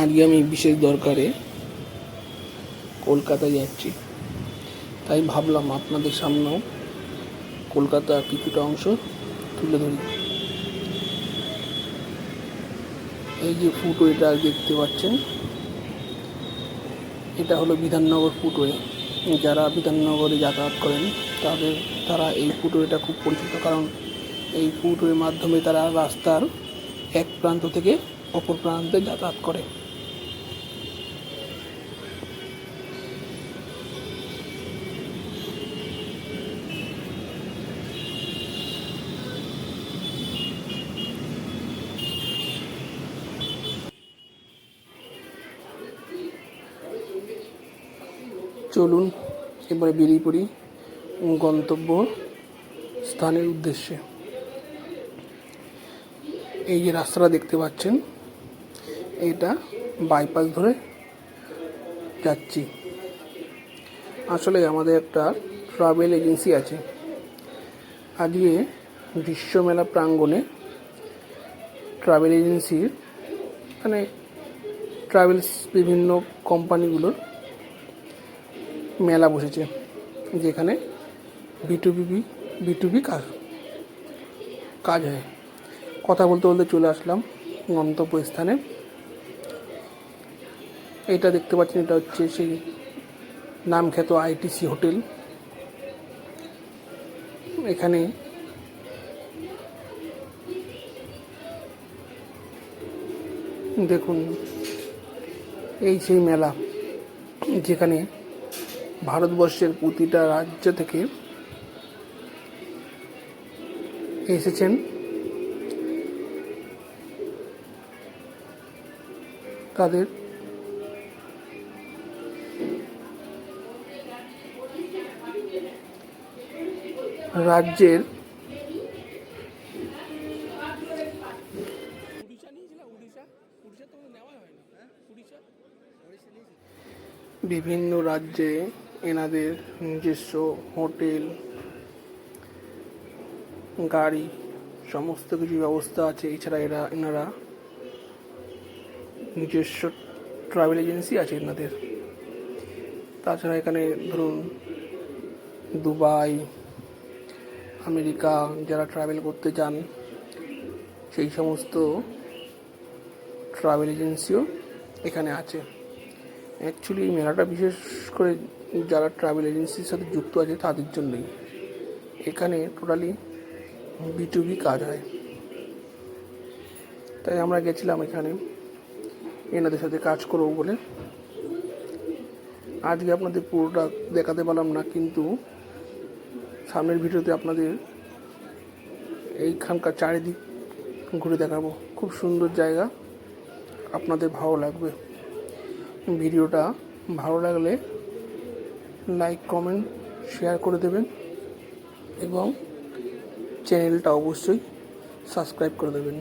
আজকে আমি বিশেষ দরকারে কলকাতায় যাচ্ছি, তাই ভাবলাম আপনাদের সামনেও কলকাতার কিছুটা অংশ তুলে ধরি। এই যে ফুটওয়েটা দেখতে পাচ্ছেন, এটা হলো বিধাননগর ফুটওয়ে। যারা বিধাননগরে যাতায়াত করেন তারা এই ফুটওয়েটা খুব পরিচিত, কারণ এই ফুটওয়ের মাধ্যমে তারা রাস্তার এক প্রান্ত থেকে অপর প্রান্তে যাতায়াত করে। চলুন এবারে বেরিয়ে পড়ি গন্তব্য স্থানের উদ্দেশ্যে। এই যে রাস্তাটা দেখতে পাচ্ছেন, এটা বাইপাস ধরে যাচ্ছি। আসলে আমাদের একটা ট্রাভেল এজেন্সি আছে। আজকে বিশ্বমেলা প্রাঙ্গণে ট্রাভেল এজেন্সির মানে ট্রাভেলস বিভিন্ন কোম্পানিগুলোর মেলা বসেছে, যেখানে বিটুবি কাজ হয়। কথা বলতে বলতে চলে আসলাম গন্তব্যস্থানে। এটা দেখতে পাচ্ছেন, এটা হচ্ছে সেই নামখ্যাত আইটিসি হোটেল। এখানে দেখুন, এই সেই মেলা যেখানে ভারতবর্ষের প্রতিটা রাজ্য থেকে এসেছেন তাদের রাজ্যের বিভিন্ন রাজ্যে এনাদের নিজস্ব হোটেল, গাড়ি, সমস্ত কিছু ব্যবস্থা আছে। এছাড়া এনারা নিজস্ব ট্রাভেল এজেন্সি আছে এনাদের। তাছাড়া এখানে ধরুন দুবাই, আমেরিকা যারা ট্রাভেল করতে চান, সেই সমস্ত ট্রাভেল এজেন্সিও এখানে আছে। অ্যাকচুয়ালি এই মেলাটা বিশেষ করে যারা ট্রাভেল এজেন্সির সাথে যুক্ত আছে তাদের জন্যই। এখানে টোটালি বিটুবি কাজ হয়, তাই আমরা গেছিলাম এখানে এনাদের সাথে কাজ করবো বলে। আজকে আপনাদের পুরোটা দেখাতে পারলাম না, কিন্তু সামনের ভিডিওতে আপনাদের এইখানকার চারিদিক ঘুরে দেখাবো। খুব সুন্দর জায়গা, আপনাদের ভালো লাগবে। ভিডিওটা ভালো লাগলে লাইক, কমেন্ট, শেয়ার করে দেবেন এবং চ্যানেলটা অবশ্যই সাবস্ক্রাইব করে দেবেন।